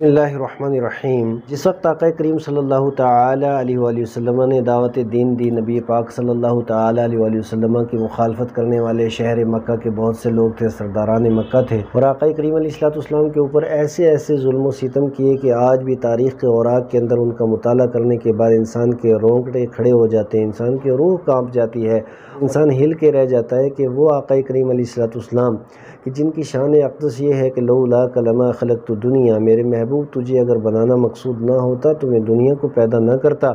بسم اللہ الرحمن الرحیم۔ جس وقت آقا کریم صلی اللہ تعالی علیہ وآلہ وسلم نے دعوت دین دی، نبی پاک صلی اللہ تعالی علیہ وآلہ وسلم کی مخالفت کرنے والے شہر مکہ کے بہت سے لوگ تھے، سرداران مکہ تھے، اور آقا کریم علیہ السلام کے اوپر ایسے ظلم و ستم کیے کہ آج بھی تاریخ کے اوراق کے اندر ان کا مطالعہ کرنے کے بعد انسان کے رونگٹے کھڑے ہو جاتے ہیں، انسان کی روح کانپ جاتی ہے، انسان ہل کے رہ جاتا ہے کہ وہ آقا کریم علیہ السلام کہ جن کی شان اقدس یہ ہے کہ لولاک لما خلقت دنیا، میرے محبوب تجھے اگر بنانا مقصود نہ ہوتا تو میں دنیا کو پیدا نہ کرتا۔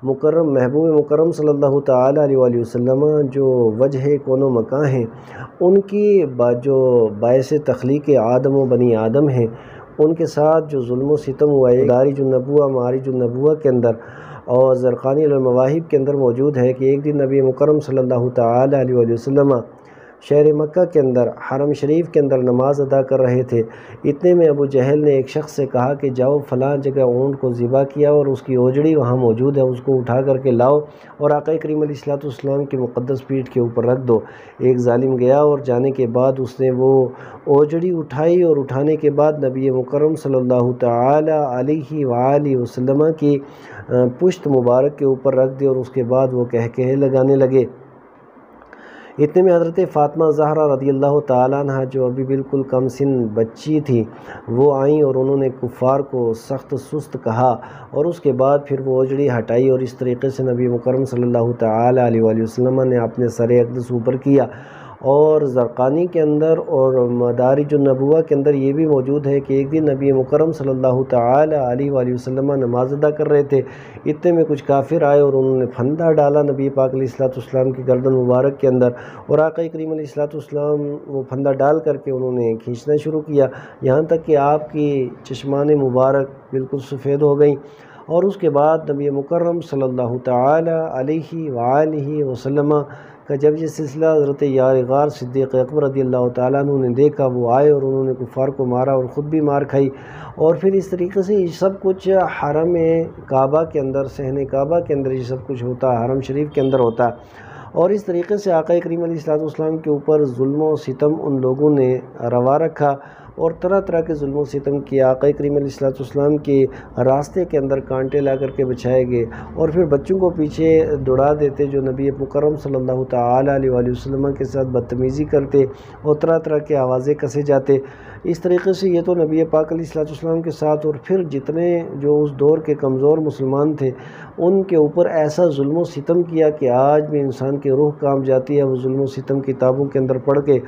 مکرم محبوب مکرم صلی اللہ تعالی علیہ وآلہ وسلم جو وجہ کون و مکان ہیں، ان کی جو باعث تخلیق آدم و بنی آدم ہیں، ان کے ساتھ جو ظلم و ستم ہوا ہے، دارج النبوہ معارج النبوہ کے اندر اور زرقانی المواہب کے اندر موجود ہے کہ ایک دن نبی مکرم صلی اللہ تعالی علیہ وآلہ وسلم شہر مکہ کے اندر حرم شریف کے اندر نماز ادا کر رہے تھے۔ اتنے میں ابو جہل نے ایک شخص سے کہا کہ جاؤ فلاں جگہ اونٹ کو ذبح کیا اور اس کی اوجڑی وہاں موجود ہے، اس کو اٹھا کر کے لاؤ اور آقا کریم علیہ السلام کی مقدس پیٹھ کے اوپر رکھ دو۔ ایک ظالم گیا اور جانے کے بعد اس نے وہ اوجڑی اٹھائی اور اٹھانے کے بعد نبی مکرم صلی اللہ تعالی علیہ وآلہ وسلم کی پشت مبارک کے اوپر رکھ دی اور اس کے بعد وہ کہے لگانے لگے۔ اتنے میں حضرت فاطمہ زہرا رضی اللہ تعالیٰ عنہ جو ابھی بالکل کم سن بچی تھی، وہ آئیں اور انہوں نے کفار کو سخت سست کہا اور اس کے بعد پھر وہ اوجڑی ہٹائی اور اس طریقے سے نبی مکرم صلی اللہ تعالی علیہ وآلہ وسلم نے اپنے سر اقدس اوپر کیا۔ اور زرقانی کے اندر اور مدارج النبوہ کے اندر یہ بھی موجود ہے کہ ایک دن نبی مکرم صلی اللہ تعالی علیہ وآلہ وسلم نماز ادا کر رہے تھے، اتنے میں کچھ کافر آئے اور انہوں نے پھندا ڈالا نبی پاک علیہ السلام کی گردن مبارک کے اندر، اور آقا کریم علیہ السلام وہ پھندا ڈال کر کے انہوں نے کھینچنا شروع کیا، یہاں تک کہ آپ کی چشمان مبارک بالکل سفید ہو گئیں۔ اور اس کے بعد نبی مکرم صلی اللہ تعالی علیہ وآلہ وسلم کا جب یہ سلسلہ حضرت یار غار صدیق اکبر رضی اللہ تعالیٰ عنہ نے دیکھا، وہ آئے اور انہوں نے کفار کو مارا اور خود بھی مار کھائی، اور پھر اس طریقے سے یہ سب کچھ حرم کعبہ کے اندر، صحن کعبہ کے اندر یہ سب کچھ ہوتا، حرم شریف کے اندر ہوتا، اور اس طریقے سے آقا کریم علیہ السلام کے اوپر ظلم و ستم ان لوگوں نے روا رکھا اور طرح طرح کے ظلم و ستم کیا۔ آقا کریم علیہ السلام کے راستے کے اندر کانٹے لا کر کے بچھائے گئے اور پھر بچوں کو پیچھے دوڑا دیتے جو نبی مکرم صلی اللہ تعالی علیہ وآلہ وسلم کے ساتھ بدتمیزی کرتے اور طرح طرح کے آوازیں کسے جاتے۔ اس طریقے سے یہ تو نبی پاک علیہ السلام کے ساتھ، اور پھر جتنے جو اس دور کے کمزور مسلمان تھے ان کے اوپر ایسا ظلم و ستم کیا کہ آج بھی انسان کی روح کانپ جاتی ہے۔ وہ ظلم و ستم کتابوں کے اندر پڑھ کے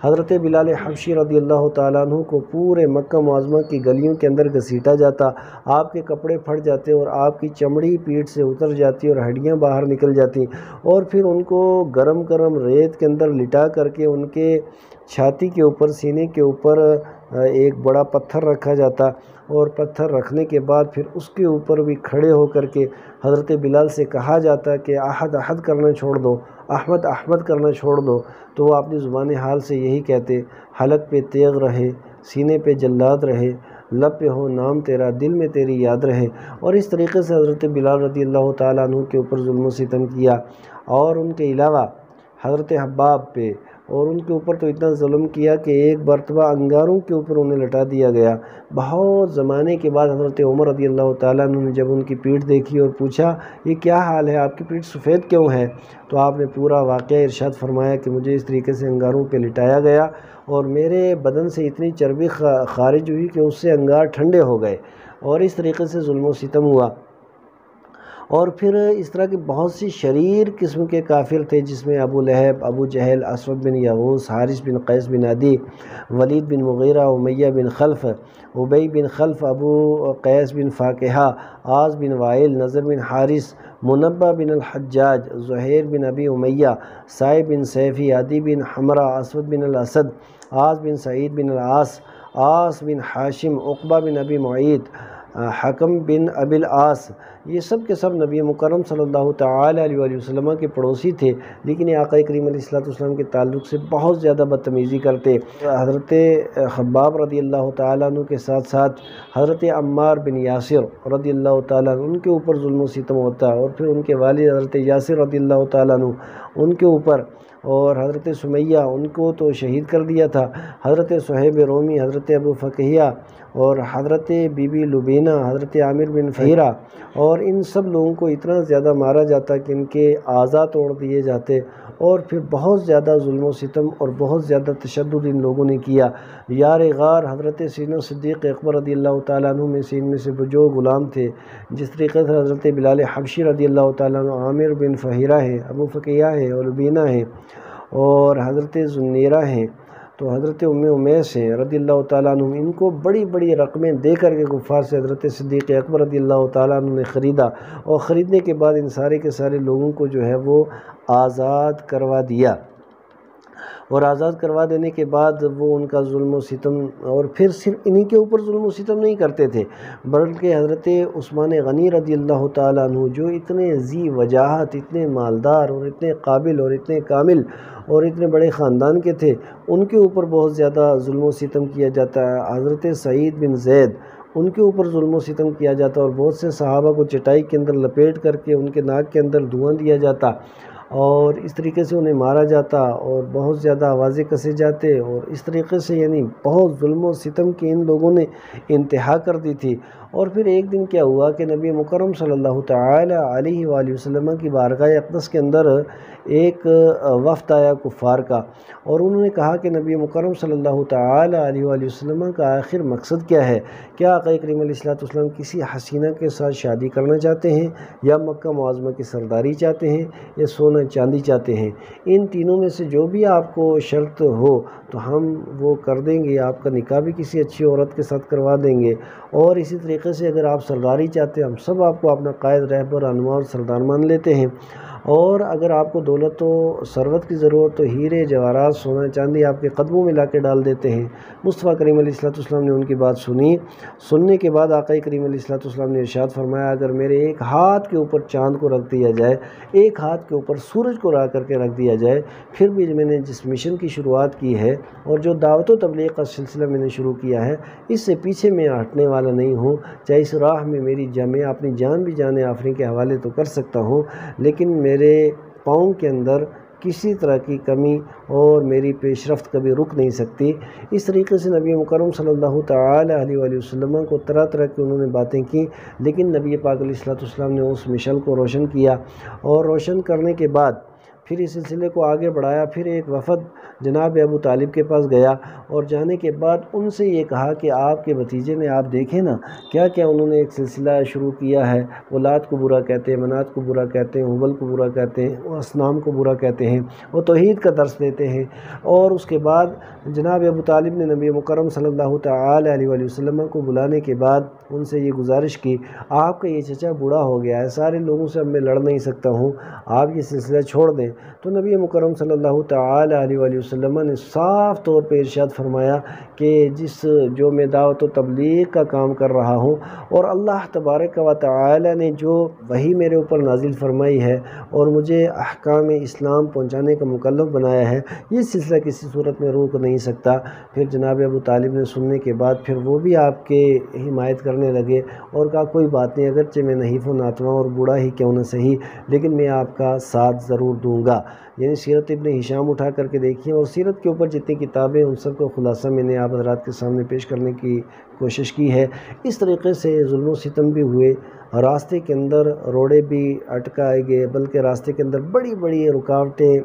حضرت بلال حبشی رضی اللہ تعالیٰ عنہ کو پورے مکہ معظمہ کی گلیوں کے اندر گھسیٹا جاتا، آپ کے کپڑے پھٹ جاتے اور آپ کی چمڑی پیٹھ سے اتر جاتی اور ہڈیاں باہر نکل جاتی، اور پھر ان کو گرم ریت کے اندر لٹا کر کے ان کے چھاتی کے اوپر، سینے کے اوپر ایک بڑا پتھر رکھا جاتا، اور پتھر رکھنے کے بعد پھر اس کے اوپر بھی کھڑے ہو کر کے حضرت بلال سے کہا جاتا کہ احد احد کرنا چھوڑ دو، احمد احمد کرنا چھوڑ دو، تو وہ اپنی زبان حال سے یہی کہتے، حلق پہ تیغ رہے، سینے پہ جلاد رہے، لب پہ ہو نام تیرا، دل میں تیری یاد رہے۔ اور اس طریقے سے حضرت بلال رضی اللہ تعالیٰ عنہ کے اوپر ظلم و ستم کیا، اور ان کے علاوہ حضرت حباب پہ اور ان کے اوپر تو اتنا ظلم کیا کہ ایک مرتبہ انگاروں کے اوپر انہیں لٹا دیا گیا۔ بہت زمانے کے بعد حضرت عمر رضی اللہ تعالیٰ عنہ نے جب ان کی پیٹھ دیکھی اور پوچھا یہ کیا حال ہے، آپ کی پیٹھ سفید کیوں ہے، تو آپ نے پورا واقعہ ارشاد فرمایا کہ مجھے اس طریقے سے انگاروں پہ لٹایا گیا اور میرے بدن سے اتنی چربی خارج ہوئی کہ اس سے انگار ٹھنڈے ہو گئے، اور اس طریقے سے ظلم و ستم ہوا۔ اور پھر اس طرح کے بہت سی شریر قسم کے کافر تھے، جس میں ابو لہب، ابو جہل، اسود بن یغوث، حارث بن قیس بن عدی، ولید بن مغیرہ، امیہ بن خلف، ابی بن خلف، ابو قیس بن فاکہہ، عاص بن وائل، نضر بن حارث، منبہ بن الحجاج، زہیر بن ابی امیہ، صائب بن سیفی، عدی بن حمرہ، اسود بن الاسد، عاص بن سعید بن العاص، عاص بن حاشم، عقبہ بن ابی معیط، حکم بن ابی العاص، یہ سب کے سب نبی مکرم صلی اللہ تعالی علیہ وآلہ وسلم کے پڑوسی تھے، لیکن یہ آقا کریم علیہ السلام کے تعلق سے بہت زیادہ بدتمیزی کرتے۔ حضرت خباب رضی اللہ تعالیٰ عنہ کے ساتھ ساتھ حضرت عمار بن یاسر رضی اللہ تعالیٰ عنہ ان کے اوپر ظلم و ستم ہوتا، اور پھر ان کے والد حضرت یاسر رضی اللہ تعالیٰ عنہ ان کے اوپر اور حضرت سمیہ ان کو تو شہید کر دیا تھا، حضرت صہیب رومی، حضرت ابو فقیہ اور حضرت بی بی لبینہ، حضرت عامر بن فہیرہ، اور ان سب لوگوں کو اتنا زیادہ مارا جاتا کہ ان کے اعضاء توڑ دیے جاتے، اور پھر بہت زیادہ ظلم و ستم اور بہت زیادہ تشدد ان لوگوں نے کیا۔ یار غار حضرت سیدنا صدیق اکبر رضی اللہ تعالیٰ عنہ میں سے ان میں سے جو غلام تھے، جس طریقے سے حضرت بلال حبشی رضی اللہ تعالیٰ عنہ، عامر بن فہیرہ ہے، ابو فقیہ ہے، اور لبینہ ہے، اور حضرت زنیرہ ہیں، تو حضرت ام امیس ہیں رضی اللہ تعالیٰ عنہ، ان کو بڑی بڑی رقمیں دے کر کے کفار سے حضرت صدیق اکبر رضی اللہ تعالیٰ عنہ نے خریدا، اور خریدنے کے بعد ان سارے کے سارے لوگوں کو جو ہے وہ آزاد کروا دیا، اور آزاد کروا دینے کے بعد وہ ان کا ظلم و ستم، اور پھر صرف انہی کے اوپر ظلم و ستم نہیں کرتے تھے، بلکہ حضرت عثمان غنی رضی اللہ تعالیٰ عنہ جو اتنے ذی وجاہت، اتنے مالدار اور اتنے قابل اور اتنے کامل اور اتنے بڑے خاندان کے تھے، ان کے اوپر بہت زیادہ ظلم و ستم کیا جاتا ہے۔ حضرت سعید بن زید، ان کے اوپر ظلم و ستم کیا جاتا، اور بہت سے صحابہ کو چٹائی کے اندر لپیٹ کر کے ان کے ناک کے اندر دھواں دیا جاتا، اور اس طریقے سے انہیں مارا جاتا، اور بہت زیادہ آوازیں کسے جاتے، اور اس طریقے سے یعنی بہت ظلم و ستم کی ان لوگوں نے انتہا کر دی تھی۔ اور پھر ایک دن کیا ہوا کہ نبی مکرم صلی اللہ تعالی علیہ وآلہ وسلم کی بارگاہ اقدس کے اندر ایک وفد آیا کفار کا، اور انہوں نے کہا کہ نبی مکرم صلی اللہ تعالی علیہ وآلہ وسلم کا آخر مقصد کیا ہے؟ کیا آقا کریم علیہ السلام کسی حسینہ کے ساتھ شادی کرنا چاہتے ہیں، یا مکہ معظمہ کی سرداری چاہتے ہیں، یا سونا چاندی چاہتے ہیں؟ ان تینوں میں سے جو بھی آپ کو شرط ہو تو ہم وہ کر دیں گے، آپ کا نکاح بھی کسی اچھی عورت کے ساتھ کروا دیں گے، اور اسی طریقے سے اگر آپ سرداری چاہتے ہیں ہم سب آپ کو اپنا قائد، رہبر، رہنما اور سردار مان لیتے ہیں، اور اگر آپ کو دولت و ثروت کی ضرورت تو ہیرے جواہرات، سونا چاندی آپ کے قدموں میں لا کے ڈال دیتے ہیں۔ مصطفیٰ کریم علیہ السلام نے ان کی بات سنی، سننے کے بعد آقا کریم علیہ السلام نے ارشاد فرمایا، اگر میرے ایک ہاتھ کے اوپر چاند کو رکھ دیا جائے، ایک ہاتھ کے اوپر سورج کو لا کر کے رکھ دیا جائے، پھر بھی میں نے جس مشن کی شروعات کی ہے اور جو دعوت و تبلیغ کا سلسلہ میں نے شروع کیا ہے، اس سے پیچھے میں ہٹنے والا نہیں ہوں، چاہے اس راہ میں میری میں اپنی جان بھی جان آفرین کے حوالے تو کر سکتا ہوں، لیکن میرے پاؤں کے اندر کسی طرح کی کمی اور میری پیش رفت کبھی رک نہیں سکتی۔ اس طریقے سے نبی مکرم صلی اللہ تعالی علیہ وآلہ وسلم کو طرح طرح کی انہوں نے باتیں کی، لیکن نبی پاک علیہ السلام نے اس مشعل کو روشن کیا، اور روشن کرنے کے بعد پھر اس سلسلے کو آگے بڑھایا۔ پھر ایک وفد جناب ابو طالب کے پاس گیا، اور جانے کے بعد ان سے یہ کہا کہ آپ کے بھتیجے نے آپ دیکھیں نا کیا کیا انہوں نے ایک سلسلہ شروع کیا ہے، وہ لات کو برا کہتے ہیں، منات کو برا کہتے ہیں، حبل کو برا کہتے ہیں، وہ اصنام کو برا کہتے ہیں، وہ توحید کا درس دیتے ہیں۔ اور اس کے بعد جناب ابو طالب نے نبی مکرم صلی اللہ تعالی علیہ وآلہ وسلم کو بلانے کے بعد ان سے یہ گزارش کی، آپ کا یہ چچا بوڑھا ہو گیا ہے، سارے لوگوں سے اب میں لڑ نہیں سکتا ہوں، آپ یہ سلسلہ چھوڑ دیں۔ تو نبی مکرم صلی اللہ تعالی علیہ وآلہ وسلم نے صاف طور پہ ارشاد فرمایا کہ جو میں دعوت و تبلیغ کا کام کر رہا ہوں، اور اللہ تبارک و تعالی نے جو وحی میرے اوپر نازل فرمائی ہے اور مجھے احکام اسلام پہنچانے کا مکلف بنایا ہے، یہ سلسلہ کسی صورت میں روک نہیں سکتا۔ پھر جناب ابو طالب نے سننے کے بعد پھر وہ بھی آپ کے حمایت کرنے لگے، اور کہا کوئی بات نہیں، اگرچہ میں نحیف و ناتواں اور بوڑھا ہی کیوں نہ صحیح، لیکن میں آپ کا ساتھ ضرور دوں گا۔ یعنی سیرت ابن ہشام اٹھا کر کے دیکھیں، اور سیرت کے اوپر جتنی کتابیں ان سب کا خلاصہ میں نے آپ حضرات کے سامنے پیش کرنے کی کوشش کی ہے۔ اس طریقے سے ظلم و ستم بھی ہوئے، راستے کے اندر روڑے بھی اٹکائے گئے، بلکہ راستے کے اندر بڑی بڑی رکاوٹیں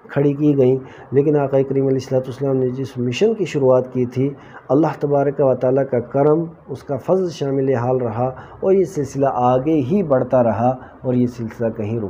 کھڑی کی گئیں، لیکن آقا کریم علیہ السلام نے جس مشن کی شروعات کی تھی، اللہ تبارک و تعالیٰ کا کرم، اس کا فضل شامل حال رہا، اور یہ سلسلہ آگے ہی بڑھتا رہا، اور یہ سلسلہ کہیں رک